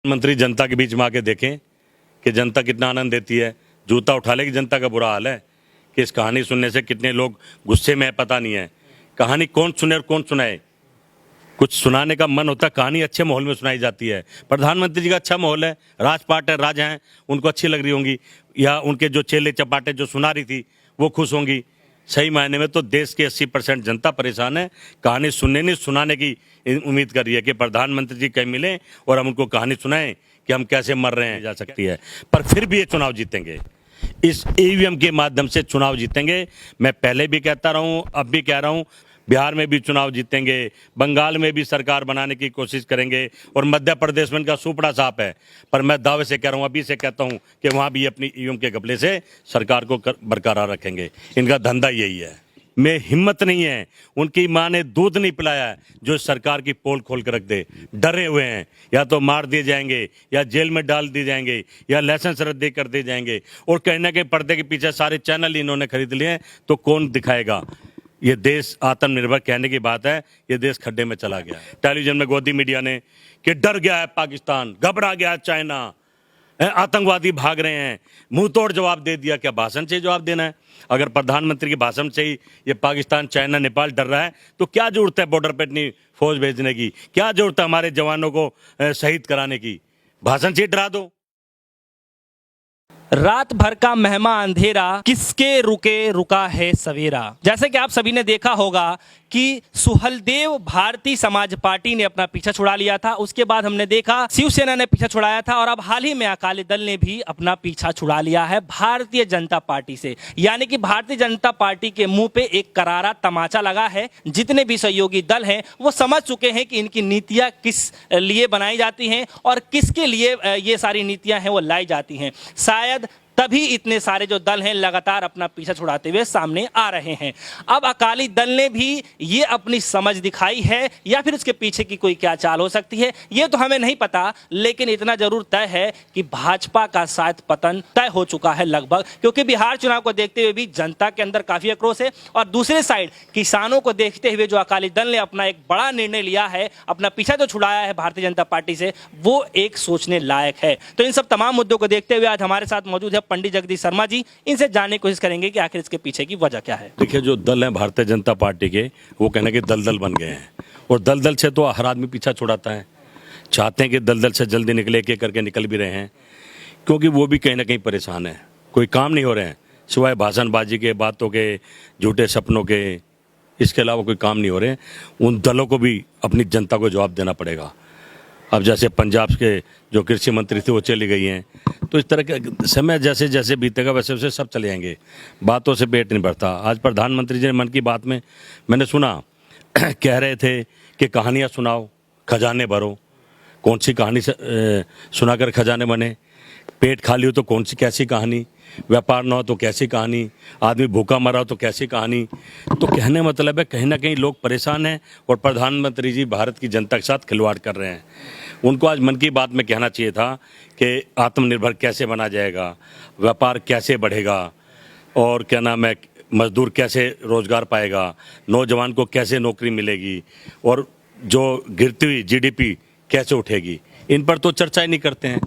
मंत्री जनता के बीच में आके देखें कि जनता कितना आनंद देती है। जूता उठा लेगी जनता का बुरा हाल है कि इस कहानी सुनने से कितने लोग गुस्से में है पता नहीं है। कहानी कौन सुने और कौन सुनाए। कुछ सुनाने का मन होता है, कहानी अच्छे माहौल में सुनाई जाती है। प्रधानमंत्री जी का अच्छा माहौल है, राजपाट है, राजा हैं, उनको अच्छी लग रही होंगी, या उनके जो चेले चपाटे जो सुना रही थी वो खुश होंगी। सही मायने में तो देश की 80% जनता परेशान है। कहानी सुनने नहीं सुनाने की उम्मीद कर रही है कि प्रधानमंत्री जी कहीं मिलें और हम उनको कहानी सुनाएं कि हम कैसे मर रहे हैं। जा सकती है, पर फिर भी ये चुनाव जीतेंगे, इस ईवीएम के माध्यम से चुनाव जीतेंगे। मैं पहले भी कहता रहा हूं, अब भी कह रहा हूं, बिहार में भी चुनाव जीतेंगे, बंगाल में भी सरकार बनाने की कोशिश करेंगे, और मध्य प्रदेश में इनका सुपड़ा साफ है। पर मैं दावे से कह रहा हूं, अभी से कहता हूं कि वहां भी अपनी ईवीएम के घपले से सरकार को बरकरार रखेंगे। इनका धंधा यही है। में हिम्मत नहीं है, उनकी मां ने दूध नहीं पिलाया है जो सरकार की पोल खोल कर रख दे। डरे हुए हैं, या तो मार दिए जाएंगे, या जेल में डाल दिए जाएंगे, या लाइसेंस रद्द कर दिए जाएंगे। और कहने के पर्दे के पीछे सारे चैनल इन्होंने खरीद लिए हैं, तो कौन दिखाएगा। ये देश आत्मनिर्भर कहने की बात है, ये देश खड्डे में चला गया। टेलीविजन में गोदी मीडिया ने कि डर गया है पाकिस्तान, घबरा गया है चाइना, आतंकवादी भाग रहे हैं, मुंह तोड़ जवाब दे दिया। क्या भाषण से जवाब देना है? अगर प्रधानमंत्री के भाषण से ही ये पाकिस्तान, चाइना, नेपाल डर रहा है, तो क्या जरूरत है बॉर्डर पे इतनी फौज भेजने की? क्या जरूरत है हमारे जवानों को शहीद कराने की? भाषण से डरा दो। रात भर का महमा अंधेरा, किसके रुके रुका है सवेरा। जैसे कि आप सभी ने देखा होगा कि सुहलदेव भारतीय समाज पार्टी ने अपना पीछा छुड़ा लिया था, उसके बाद हमने देखा शिवसेना ने पीछा छुड़ाया था, और अब हाल ही में अकाली दल ने भी अपना पीछा छुड़ा लिया है भारतीय जनता पार्टी से। यानी कि भारतीय जनता पार्टी के मुंह पे एक करारा तमाचा लगा है। जितने भी सहयोगी दल हैं वो समझ चुके हैं कि इनकी नीतियां किस लिए बनाई जाती हैं और किसके लिए ये सारी नीतियां हैं वो लाई जाती हैं। शायद तभी इतने सारे जो दल हैं लगातार अपना पीछा छुड़ाते हुए सामने आ रहे हैं। अब अकाली दल ने भी ये अपनी समझ दिखाई है, या फिर उसके पीछे की कोई क्या चाल हो सकती है ये तो हमें नहीं पता, लेकिन इतना जरूर तय है कि भाजपा का शायद पतन तय हो चुका है लगभग, क्योंकि बिहार चुनाव को देखते हुए भी जनता के अंदर काफी आक्रोश है, और दूसरे साइड किसानों को देखते हुए जो अकाली दल ने अपना एक बड़ा निर्णय लिया है, अपना पीछा जो छुड़ाया है भारतीय जनता पार्टी से, वो एक सोचने लायक है। तो इन सब तमाम मुद्दों को देखते हुए आज हमारे साथ मौजूद है पंडित जगदीश शर्मा जी। इनसे जानने की कोशिश करेंगे कि आखिर इसके पीछे की वजह क्या है। देखिए, जो दल है भारतीय जनता पार्टी के, वो कहने के दलदल बन गए हैं, और दलदल से तो हर आदमी पीछा छुड़ाता है। चाहते हैं कि दलदल से जल्दी निकले, एक एक करके निकल भी रहे हैं, क्योंकि वो भी कहीं ना कहीं परेशान है। कोई काम नहीं हो रहे हैं सिवाय भाषणबाजी के, बातों के, झूठे सपनों के, इसके अलावा कोई काम नहीं हो रहे हैं। उन दलों को भी अपनी जनता को जवाब देना पड़ेगा। अब जैसे पंजाब के जो कृषि मंत्री थे वो चली गई हैं, तो इस तरह के समय जैसे जैसे बीतेगा वैसे वैसे सब चले जाएंगे। बातों से पेट नहीं भरता। आज प्रधानमंत्री जी ने मन की बात में मैंने सुना कह रहे थे कि कहानियाँ सुनाओ, खजाने भरो। कौन सी कहानी सुनाकर खजाने बने? पेट खाली हो तो कौन सी कैसी कहानी? व्यापार ना हो तो कैसी कहानी? आदमी भूखा मरा हो तो कैसी कहानी? तो कहने मतलब है कहीं ना कहीं लोग परेशान हैं, और प्रधानमंत्री जी भारत की जनता के साथ खिलवाड़ कर रहे हैं। उनको आज मन की बात में कहना चाहिए था कि आत्मनिर्भर कैसे बना जाएगा, व्यापार कैसे बढ़ेगा, और क्या नाम है, मजदूर कैसे रोजगार पाएगा, नौजवान को कैसे नौकरी मिलेगी, और जो गिरती हुई जीडीपी कैसे उठेगी। इन पर तो चर्चा ही नहीं करते हैं।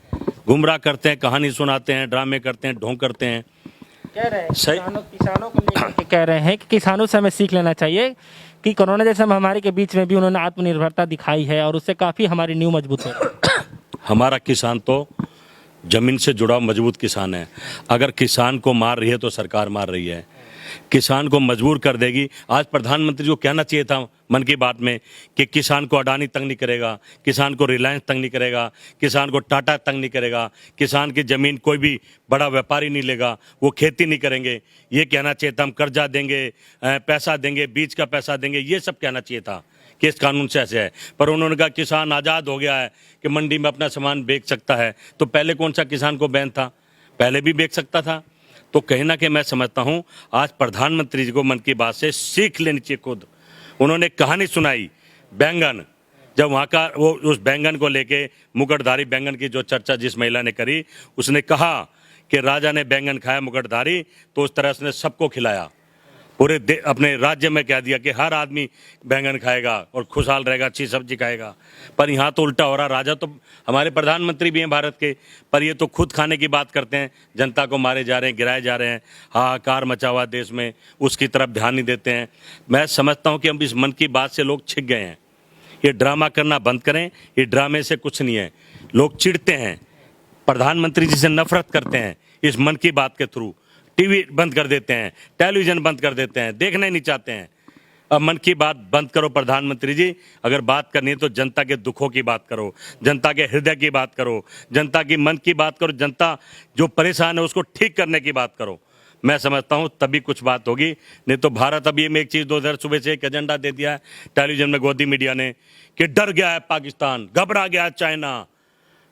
गुमराह करते हैं, कहानी सुनाते हैं, ड्रामे करते हैं, ढोंग करते हैं। कह रहे हैं किसानों को लेकर के कह रहे हैं कि किसानों से हमें सीख लेना चाहिए कि कोरोना जैसे महामारी के बीच में भी उन्होंने आत्मनिर्भरता दिखाई है, और उससे काफ़ी हमारी नींव मजबूत है। हमारा किसान तो जमीन से जुड़ा मजबूत किसान है। अगर किसान को मार रही है तो सरकार मार रही है, किसान को मजबूर कर देगी। आज प्रधानमंत्री को कहना चाहिए था मन की बात में कि किसान को अडानी तंग नहीं करेगा, किसान को रिलायंस तंग नहीं करेगा, किसान को टाटा तंग नहीं करेगा, किसान की ज़मीन कोई भी बड़ा व्यापारी नहीं लेगा, वो खेती नहीं करेंगे। ये कहना चाहिए था, हम कर्जा देंगे, पैसा देंगे, बीज का पैसा देंगे, ये सब कहना चाहिए था कि इस कानून से ऐसे है। पर उन्होंने कहा किसान आज़ाद हो गया है कि मंडी में अपना सामान बेच सकता है। तो पहले कौन सा किसान को बैन था? पहले भी बेच सकता था। तो कहीं ना कहीं मैं समझता हूँ आज प्रधानमंत्री जी को मन की बात से सीख लेनी चाहिए। खुद उन्होंने कहानी सुनाई बैंगन, जब वहाँ का वो उस बैंगन को लेके, मुकुटधारी बैंगन की जो चर्चा जिस महिला ने करी, उसने कहा कि राजा ने बैंगन खाया मुकुटधारी, तो उस तरह उसने सबको खिलाया। अपने राज्य में कह दिया कि हर आदमी बैंगन खाएगा और खुशहाल रहेगा, अच्छी सब्जी खाएगा। पर यहाँ तो उल्टा हो रहा। राजा तो हमारे प्रधानमंत्री भी हैं भारत के, पर ये तो खुद खाने की बात करते हैं। जनता को मारे जा रहे हैं, गिराए जा रहे हैं, हाहाकार मचा हुआ देश में, उसकी तरफ ध्यान नहीं देते हैं। मैं समझता हूँ कि हम इस मन की बात से लोग छिक गए हैं। ये ड्रामा करना बंद करें। ये ड्रामे से कुछ नहीं है। लोग चिढ़ते हैं, प्रधानमंत्री जी से नफरत करते हैं इस मन की बात के थ्रू। टीवी बंद कर देते हैं, टेलीविजन बंद कर देते हैं, देखना ही नहीं चाहते हैं। अब मन की बात बंद करो प्रधानमंत्री जी। अगर बात करनी है तो जनता के दुखों की बात करो, जनता के हृदय की बात करो, जनता की मन की बात करो, जनता जो परेशान है उसको ठीक करने की बात करो। मैं समझता हूँ तभी कुछ बात होगी। नहीं तो भारत अभी में एक चीज़ 2000 सुबह से एक एजेंडा दे दिया है टेलीविजन में, गोदी मीडिया ने, कि डर गया है पाकिस्तान, घबरा गया है चाइना,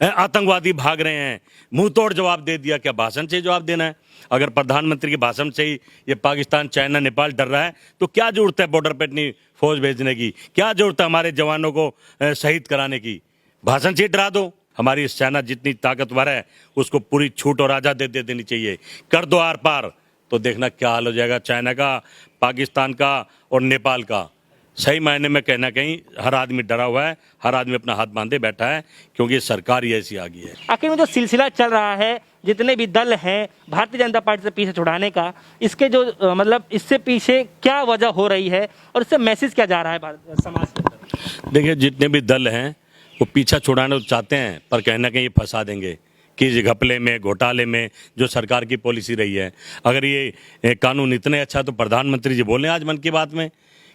आतंकवादी भाग रहे हैं। मुंह तोड़ जवाब दे दिया। क्या भाषण से जवाब देना है? अगर प्रधानमंत्री के भाषण से ही ये पाकिस्तान, चाइना, नेपाल डर रहा है तो क्या जरूरत है बॉर्डर पे इतनी फौज भेजने की? क्या जरूरत है हमारे जवानों को शहीद कराने की? भाषण से डरा दो। हमारी सेना जितनी ताकतवर है उसको पूरी छूट और आज़ादी दे देनी चाहिए। कर दो आर पार, तो देखना क्या हाल हो जाएगा चाइना का, पाकिस्तान का और नेपाल का। सही मायने में कहीं ना कहीं हर आदमी डरा हुआ है, हर आदमी अपना हाथ बांधे बैठा है, क्योंकि सरकार ही ऐसी आ गई है। आखिर में जो सिलसिला चल रहा है, जितने भी दल हैं भारतीय जनता पार्टी से पीछे छुड़ाने का, इसके जो मतलब इससे पीछे क्या वजह हो रही है और इससे मैसेज क्या जा रहा है भारत समाज के अंदर? देखिए, जितने भी दल हैं वो पीछा छुड़ाना तो चाहते हैं, पर कहीं ना कहीं ये फंसा देंगे कि घपले में, घोटाले में जो सरकार की पॉलिसी रही है। अगर ये कानून इतने अच्छा तो प्रधानमंत्री जी बोले आज मन की बात में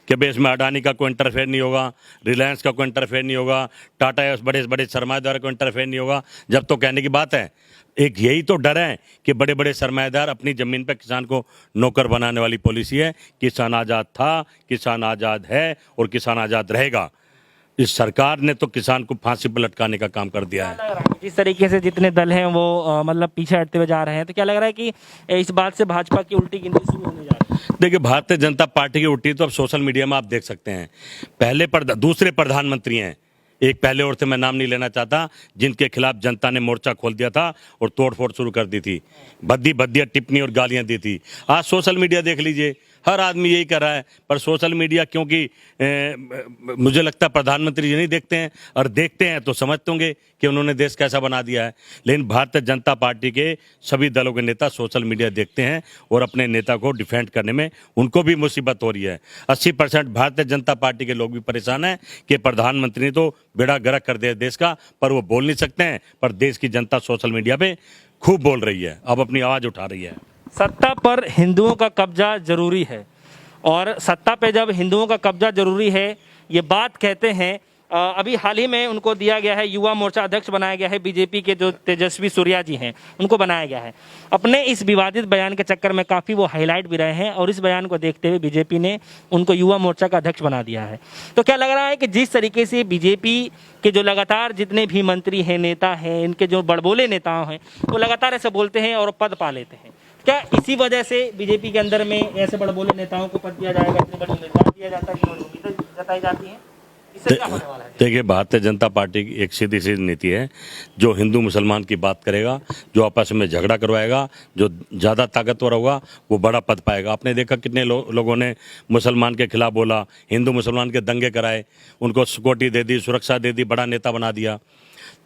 कि भाई इसमें अडानी का कोई इंटरफेयर नहीं होगा, रिलायंस का कोई इंटरफेयर नहीं होगा, टाटा बड़े बड़े सरमाएदार का इंटरफेयर नहीं होगा। जब तो कहने की बात है, एक यही तो डर है कि बड़े बड़े सरमाएदार अपनी ज़मीन पर किसान को नौकर बनाने वाली पॉलिसी है। किसान आज़ाद था, किसान आज़ाद है और किसान आज़ाद रहेगा। इस सरकार ने तो किसान को फांसी पर लटकाने का काम कर दिया है। जिस तरीके से जितने दल हैं वो मतलब पीछे हटते हुए जा रहे हैं, तो क्या लग रहा है कि इस बात से भाजपा की उल्टी गिनती शुरू होने जा रही है? देखिए, भारतीय जनता पार्टी की उल्टी तो अब सोशल मीडिया में आप देख सकते हैं। दूसरे प्रधानमंत्री हैं, एक पहले और थे, मैं नाम नहीं लेना चाहता, जिनके खिलाफ जनता ने मोर्चा खोल दिया था और तोड़फोड़ शुरू कर दी थी, भद्दी टिप्पणी और गालियां दी थी। आज सोशल मीडिया देख लीजिए, हर आदमी यही कर रहा है। पर सोशल मीडिया क्योंकि मुझे लगता है प्रधानमंत्री जी नहीं देखते हैं, और देखते हैं तो समझते होंगे कि उन्होंने देश कैसा बना दिया है। लेकिन भारतीय जनता पार्टी के सभी दलों के नेता सोशल मीडिया देखते हैं और अपने नेता को डिफेंड करने में उनको भी मुसीबत हो रही है। 80% भारतीय जनता पार्टी के लोग भी परेशान हैं कि प्रधानमंत्री ने तो बेड़ा गर्क कर दिया देश का, पर वो बोल नहीं सकते हैं। पर देश की जनता सोशल मीडिया पे खूब बोल रही है, अब अपनी आवाज़ उठा रही है। सत्ता पर हिंदुओं का कब्जा जरूरी है, और सत्ता पे जब हिंदुओं का कब्जा जरूरी है ये बात कहते हैं। अभी हाल ही में उनको दिया गया है, युवा मोर्चा अध्यक्ष बनाया गया है, बीजेपी के जो तेजस्वी सूर्या जी हैं उनको बनाया गया है। अपने इस विवादित बयान के चक्कर में काफ़ी वो हाईलाइट भी रहे हैं, और इस बयान को देखते हुए बीजेपी ने उनको युवा मोर्चा का अध्यक्ष बना दिया है। तो क्या लग रहा है कि जिस तरीके से बीजेपी के जो लगातार जितने भी मंत्री हैं, नेता हैं, इनके जो बड़बोले नेता हैं वो लगातार ऐसे बोलते हैं और पद पा लेते हैं, क्या इसी वजह से बीजेपी के अंदर में ऐसे बड़बोले नेताओं को पद दिया जाएगा, इतने बड़े उम्मीदवार दिया जाता है, उम्मीदें जताई जाती हैं? इससे क्या होने वाला है? देखिए, भारतीय जनता पार्टी की एक सीधी सी नीति है, जो हिंदू मुसलमान की बात करेगा, जो आपस में झगड़ा करवाएगा, जो ज़्यादा ताकतवर होगा वो बड़ा पद पाएगा। आपने देखा कितने लोगों ने मुसलमान के खिलाफ बोला, हिंदू मुसलमान के दंगे कराए, उनको सिक्योरिटी दे दी, सुरक्षा दे दी, बड़ा नेता बना दिया।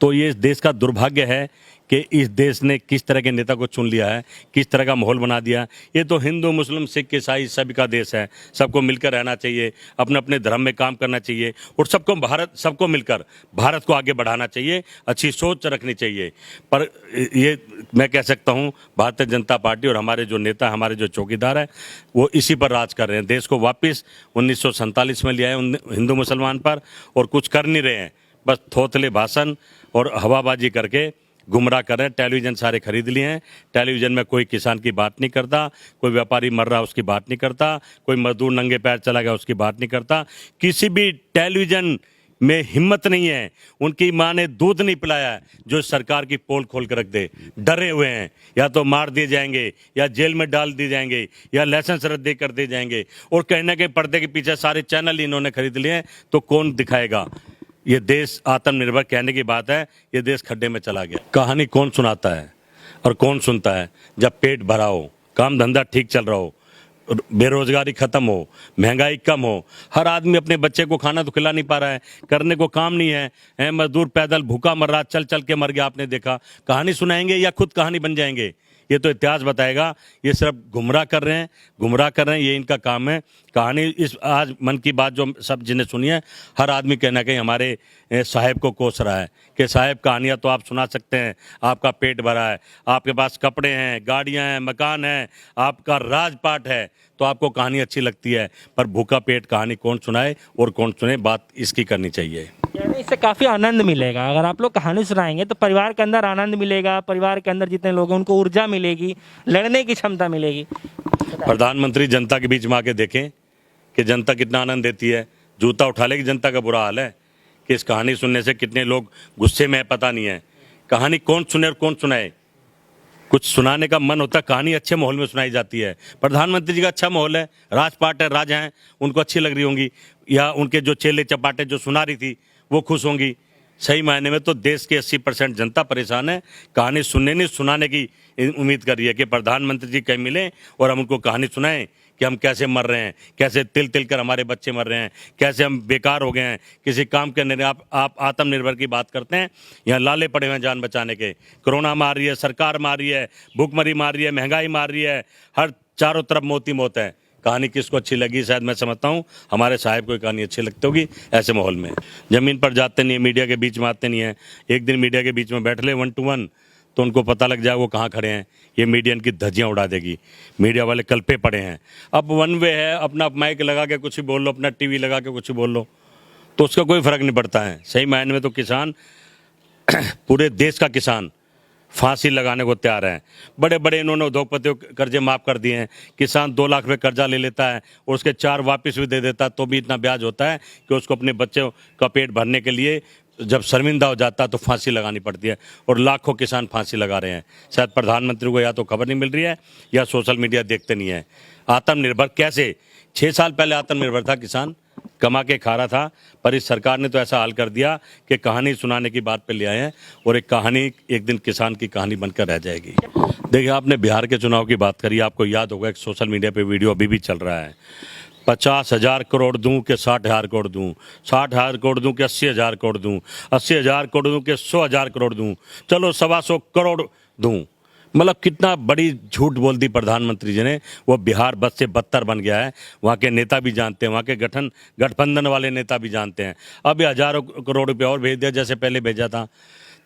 तो ये इस देश का दुर्भाग्य है कि इस देश ने किस तरह के नेता को चुन लिया है, किस तरह का माहौल बना दिया। ये तो हिंदू, मुस्लिम, सिख, ईसाई सभी का देश है, सबको मिलकर रहना चाहिए, अपने अपने धर्म में काम करना चाहिए, और सबको मिलकर भारत को आगे बढ़ाना चाहिए, अच्छी सोच रखनी चाहिए। पर ये मैं कह सकता हूँ भारतीय जनता पार्टी और हमारे जो नेता, हमारे जो चौकीदार हैं, वो इसी पर राज कर रहे हैं। देश को वापस 1947 में लिया है हिंदू मुसलमान पर, और कुछ कर नहीं रहे हैं, बस थोथले भाषण और हवाबाजी करके गुमराह कर रहे हैं। टेलीविज़न सारे खरीद लिए हैं, टेलीविज़न में कोई किसान की बात नहीं करता, कोई व्यापारी मर रहा उसकी बात नहीं करता, कोई मजदूर नंगे पैर चला गया उसकी बात नहीं करता। किसी भी टेलीविज़न में हिम्मत नहीं है, उनकी माँ ने दूध नहीं पिलाया है जो सरकार की पोल खोल कर रख दे। डरे हुए हैं, या तो मार दिए जाएंगे, या जेल में डाल दिए जाएंगे, या लाइसेंस रद्द कर दिए जाएंगे। और कहीं ना कहीं पर्दे के पीछे सारे चैनल इन्होंने खरीद लिए हैं, तो कौन दिखाएगा? ये देश आत्मनिर्भर कहने की बात है, ये देश खड्डे में चला गया। कहानी कौन सुनाता है और कौन सुनता है? जब पेट भरा हो, काम धंधा ठीक चल रहा हो, बेरोजगारी खत्म हो, महंगाई कम हो, हर आदमी अपने बच्चे को खाना तो खिला नहीं पा रहा है, करने को काम नहीं है, मजदूर पैदल भूखा मर रहा, चल चल के मर गया, आपने देखा। कहानी सुनाएंगे या खुद कहानी बन जाएंगे, ये तो इतिहास बताएगा। ये सिर्फ गुमराह कर रहे हैं, ये इनका काम है। कहानी इस आज मन की बात जो सब जिन्हें सुनी है, हर आदमी कहना कहीं हमारे साहेब को कोस रहा है कि साहेब कहानियाँ तो आप सुना सकते हैं, आपका पेट भरा है, आपके पास कपड़े हैं, गाड़ियाँ हैं, मकान है, आपका राजपाट है, तो आपको कहानी अच्छी लगती है। पर भूखा पेट कहानी कौन सुनाए और कौन सुने, बात इसकी करनी चाहिए। यानी इससे काफ़ी आनंद मिलेगा। अगर आप लोग कहानी सुनाएंगे तो परिवार के अंदर आनंद मिलेगा, परिवार के अंदर जितने लोग हैं उनको ऊर्जा मिलेगी, लड़ने की क्षमता मिलेगी। प्रधानमंत्री जनता के बीच में आके देखें कि जनता कितना आनंद देती है। जूता उठा लेगी जनता का बुरा हाल है कि इस कहानी सुनने से कितने लोग गुस्से में है, पता नहीं है। कहानी कौन सुने और कौन सुनाए, कुछ सुनाने का मन होता है, कहानी अच्छे माहौल में सुनाई जाती है। प्रधानमंत्री जी का अच्छा माहौल है, राजपाट है, राजा हैं, उनको अच्छी लग रही होंगी, या उनके जो चेले चपाटे जो सुना रही थी वो खुश होंगी। सही मायने में तो देश के 80% जनता परेशान है, कहानी सुनने नहीं सुनाने की उम्मीद कर रही है कि प्रधानमंत्री जी कहीं मिलें और हम उनको कहानी सुनाएं कि हम कैसे मर रहे हैं, कैसे तिल तिल कर हमारे बच्चे मर रहे हैं, कैसे हम बेकार हो गए हैं, किसी काम के अंदर। आप आत्मनिर्भर की बात करते हैं, यहाँ लाले पड़े हुए हैं जान बचाने के। कोरोना मार रही है, सरकार मार रही है, भूखमरी मार रही है, महंगाई मार रही है, हर चारों तरफ मोती मौत है। कहानी किसको अच्छी लगी, शायद मैं समझता हूँ हमारे साहब को कहानी अच्छी लगती होगी। ऐसे माहौल में ज़मीन पर जाते नहीं है, मीडिया के बीच में आते नहीं है। एक दिन मीडिया के बीच में बैठ ले 1 to 1 तो उनको पता लग जाए वो कहाँ खड़े हैं। ये मीडिया इनकी धज्जियाँ उड़ा देगी। मीडिया वाले कल पे पड़े हैं। अब 1 वे है, अपना माइक लगा के कुछ भी बोल लो, अपना टीवी लगा के कुछ भी बोल लो, तो उसका कोई फ़र्क नहीं पड़ता है। सही मायने में तो किसान पूरे देश का किसान फांसी लगाने को तैयार है। बड़े बड़े इन्होंने उद्योगपतियों के कर्जे माफ़ कर दिए हैं। किसान 2 लाख रुपये कर्जा ले लेता है और उसके 4 वापस भी दे देता है, तो भी इतना ब्याज होता है कि उसको अपने बच्चों का पेट भरने के लिए जब शर्मिंदा हो जाता है तो फांसी लगानी पड़ती है, और लाखों किसान फांसी लगा रहे हैं। शायद प्रधानमंत्री को या तो खबर नहीं मिल रही है या सोशल मीडिया देखते नहीं है। आत्मनिर्भर कैसे, 6 साल पहले आत्मनिर्भर था किसान, कमा के खा रहा था, पर इस सरकार ने तो ऐसा हाल कर दिया कि कहानी सुनाने की बात पे ले आए हैं, और एक कहानी एक दिन किसान की कहानी बनकर रह जाएगी। देखिए, आपने बिहार के चुनाव की बात करी, आपको याद होगा एक सोशल मीडिया पे वीडियो अभी भी चल रहा है, 50,000 करोड़ दूं कि 60,000 करोड़ दूं, 60,000 करोड़ दूं कि 80,000 करोड़ दूं, 80,000 करोड़ दूं कि 100,000 करोड़ दूं, चलो 125 करोड़ दूं। मतलब कितना बड़ी झूठ बोल दी प्रधानमंत्री जी ने। वो बिहार बद से बदतर बन गया है, वहाँ के नेता भी जानते हैं, वहाँ के गठबंधन वाले नेता भी जानते हैं। अब ये हज़ारों करोड़ रुपये और भेज दिया जैसे पहले भेजा था।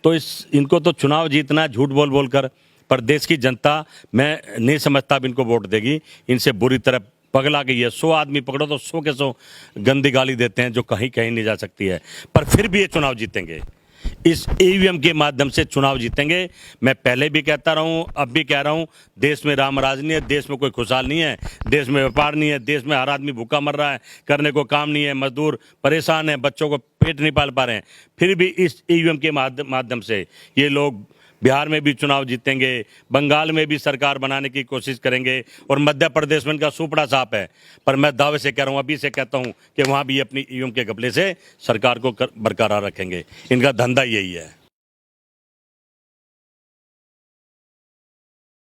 तो इनको तो चुनाव जीतना है झूठ बोल बोल कर, पर देश की जनता मैं नहीं समझता अब इनको वोट देगी। इनसे बुरी तरह पगला गई है। 100 आदमी पकड़ो तो 100 के 100 गंदी गाली देते हैं जो कहीं कहीं नहीं जा सकती है, पर फिर भी ये चुनाव जीतेंगे। इस ईवीएम के माध्यम से चुनाव जीतेंगे। मैं पहले भी कहता रहा हूँ, अब भी कह रहा हूँ, देश में रामराज नहीं है, देश में कोई खुशहाल नहीं है, देश में व्यापार नहीं है, देश में हर आदमी भूखा मर रहा है, करने को काम नहीं है, मजदूर परेशान है, बच्चों को पेट नहीं पाल पा रहे हैं। फिर भी इस ईवीएम के माध्यम से ये लोग बिहार में भी चुनाव जीतेंगे, बंगाल में भी सरकार बनाने की कोशिश करेंगे, और मध्य प्रदेश में इनका सुपड़ा साफ है। पर मैं दावे से कह रहा हूँ, अभी से कहता हूँ कि वहाँ भी अपनी ईवीएम के घपले से सरकार को बरकरार रखेंगे। इनका धंधा यही है।